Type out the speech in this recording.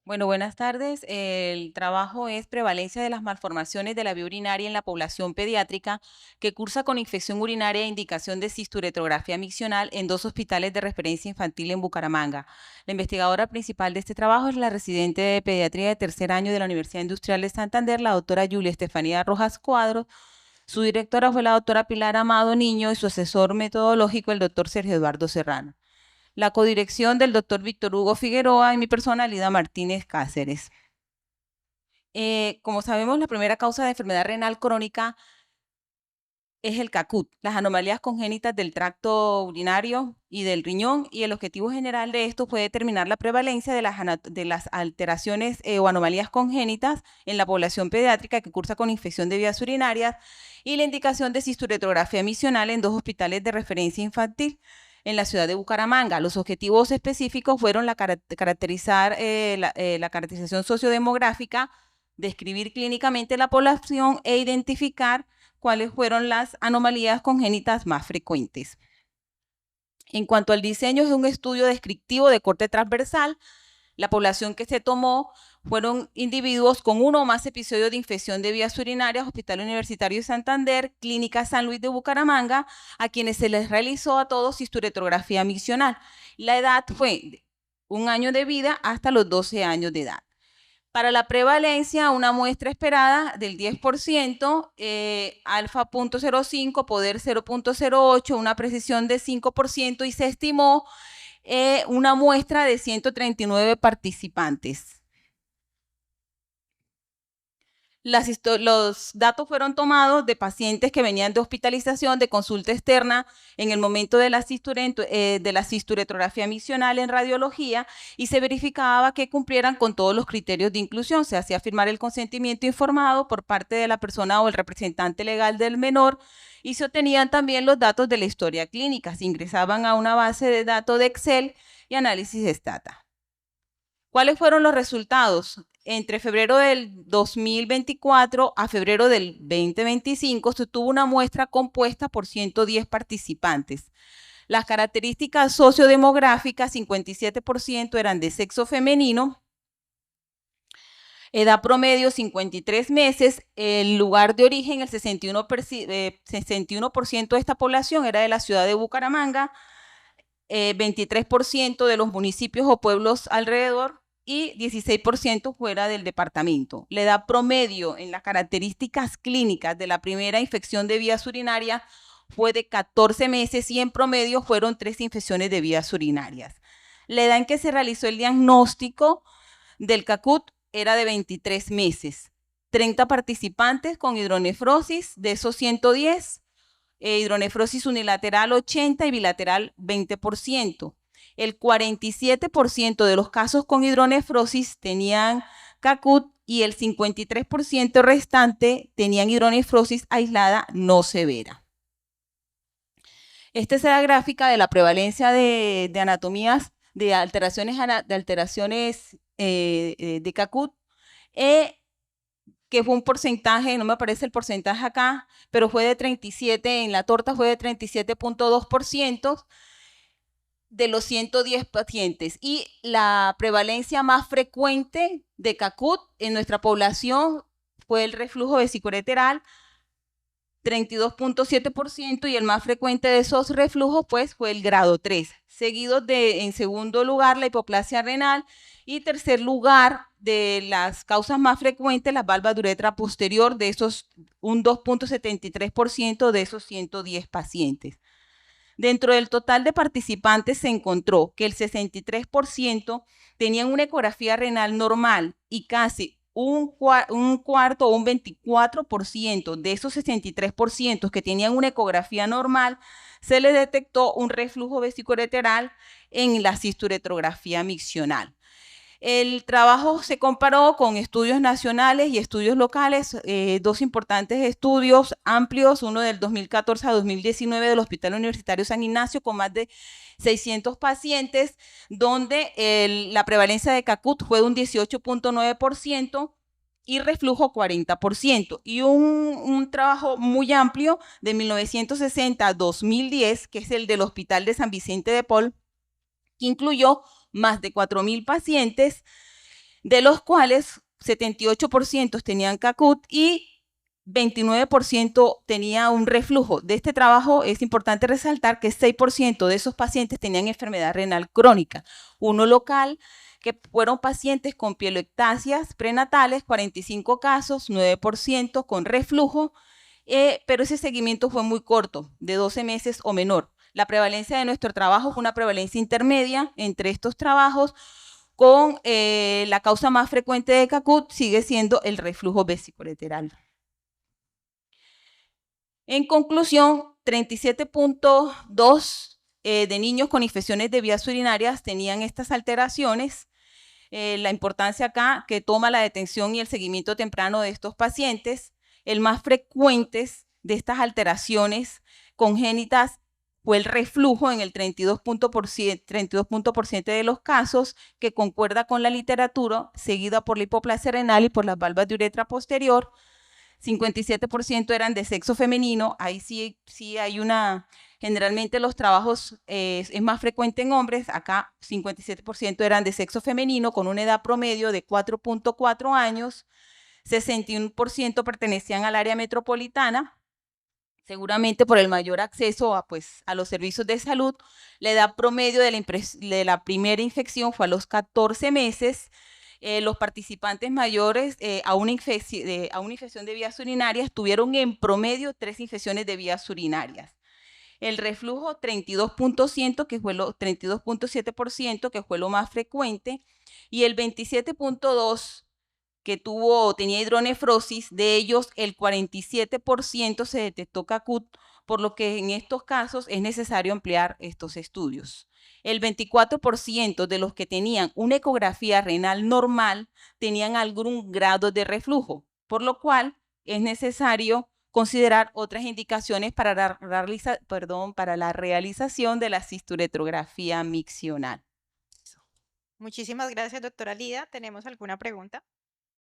Bueno, buenas tardes. El trabajo es prevalencia de las malformaciones de la vía urinaria en la población pediátrica que cursa con infección urinaria e indicación de cisturetrografía miccional en dos hospitales de referencia infantil en Bucaramanga. La investigadora principal de este trabajo es la residente de pediatría de tercer año de la Universidad Industrial de Santander, la doctora Julia Estefanía Rojas Cuadros. Su directora fue la doctora Pilar Amado Niño y su asesor metodológico el doctor Sergio Eduardo Serrano. La codirección del doctor Víctor Hugo Figueroa y mi persona, Lida Martínez Cáceres. Como sabemos, la primera causa de enfermedad renal crónica es el CACUT, las anomalías congénitas del tracto urinario y del riñón, y el objetivo general de esto fue determinar la prevalencia de las alteraciones o anomalías congénitas en la población pediátrica que cursa con infección de vías urinarias y la indicación de cisturetrografía misional en dos hospitales de referencia infantil en la ciudad de Bucaramanga. Los objetivos específicos fueron la caracterización sociodemográfica, describir clínicamente la población e identificar cuáles fueron las anomalías congénitas más frecuentes. En cuanto al diseño, es un estudio descriptivo de corte transversal. La población que se tomó fueron individuos con uno o más episodios de infección de vías urinarias, Hospital Universitario de Santander, Clínica San Luis de Bucaramanga, a quienes se les realizó a todos cisturetrografía miccional. La edad fue de 1 año de vida hasta los 12 años de edad. Para la prevalencia, una muestra esperada del 10%, alfa 0.05, poder 0.08, una precisión de 5% y se estimó una muestra de 139 participantes. Los datos fueron tomados de pacientes que venían de hospitalización, de consulta externa en el momento de la cisturetrografía miccional en radiología y se verificaba que cumplieran con todos los criterios de inclusión. Se hacía firmar el consentimiento informado por parte de la persona o el representante legal del menor y se obtenían también los datos de la historia clínica. Se ingresaban a una base de datos de Excel y análisis Stata. ¿Cuáles fueron los resultados? Entre febrero del 2024 a febrero del 2025 se tuvo una muestra compuesta por 110 participantes. Las características sociodemográficas, 57% eran de sexo femenino, edad promedio 53 meses, el lugar de origen, el 61% de esta población era de la ciudad de Bucaramanga, 23% de los municipios o pueblos alrededor, y 16% fuera del departamento. La edad promedio en las características clínicas de la primera infección de vías urinarias fue de 14 meses y en promedio fueron 3 infecciones de vías urinarias. La edad en que se realizó el diagnóstico del CACUT era de 23 meses. 30 participantes con hidronefrosis, de esos 110, hidronefrosis unilateral 80 y bilateral 20%. El 47% de los casos con hidronefrosis tenían CACUT y el 53% restante tenían hidronefrosis aislada no severa. Esta es la gráfica de la prevalencia de anatomías, de alteraciones de CACUT, que fue un porcentaje, no me aparece el porcentaje acá, pero fue de 37, en la torta fue de 37.2% de los 110 pacientes. Y la prevalencia más frecuente de CACUT en nuestra población fue el reflujo vesicoreteral, 32.7%, y el más frecuente de esos reflujos pues fue el grado 3, seguidos de, en segundo lugar, la hipoplasia renal, y tercer lugar de las causas más frecuentes, la valva de uretra posterior, de esos un 2.73% de esos 110 pacientes. Dentro del total de participantes se encontró que el 63% tenían una ecografía renal normal y casi un cuarto o un 24% de esos 63% que tenían una ecografía normal, se les detectó un reflujo vesicoreteral en la cisturetrografía miccional. El trabajo se comparó con estudios nacionales y estudios locales, dos importantes estudios amplios, uno del 2014 a 2019 del Hospital Universitario San Ignacio con más de 600 pacientes, donde la prevalencia de CACUT fue de un 18.9% y reflujo 40%, y un trabajo muy amplio de 1960 a 2010, que es el del Hospital de San Vicente de Paul, que incluyó más de 4.000 pacientes de los cuales 78% tenían CACUT y 29% tenía un reflujo. De este trabajo es importante resaltar que 6% de esos pacientes tenían enfermedad renal crónica. Uno local, que fueron pacientes con pieloctasias prenatales, 45 casos, 9% con reflujo, pero ese seguimiento fue muy corto, de 12 meses o menor. La prevalencia de nuestro trabajo fue una prevalencia intermedia entre estos trabajos, con la causa más frecuente de CACUT sigue siendo el reflujo vesicolateral. En conclusión, 37.2 de niños con infecciones de vías urinarias tenían estas alteraciones. La importancia acá que toma la detención y el seguimiento temprano de estos pacientes. El más frecuente de estas alteraciones congénitas fue el reflujo en el 32% de los casos, que concuerda con la literatura, seguida por la hipoplasia renal y por las valvas de uretra posterior. 57% eran de sexo femenino. Ahí sí hay una, generalmente los trabajos es más frecuente en hombres. Acá 57% eran de sexo femenino con una edad promedio de 4.4 años, 61% pertenecían al área metropolitana, seguramente por el mayor acceso a los servicios de salud. La edad promedio de la primera infección fue a los 14 meses. Los participantes mayores a una infección de vías urinarias tuvieron en promedio 3 infecciones de vías urinarias. El reflujo 32.7%, que fue lo más frecuente, y el 27.2% que tenía hidronefrosis. De ellos el 47% se detectó CACUT, por lo que en estos casos es necesario ampliar estos estudios. El 24% de los que tenían una ecografía renal normal tenían algún grado de reflujo, por lo cual es necesario considerar otras indicaciones para la realización de la cisturetrografía miccional. Muchísimas gracias, doctora Lida. ¿Tenemos alguna pregunta?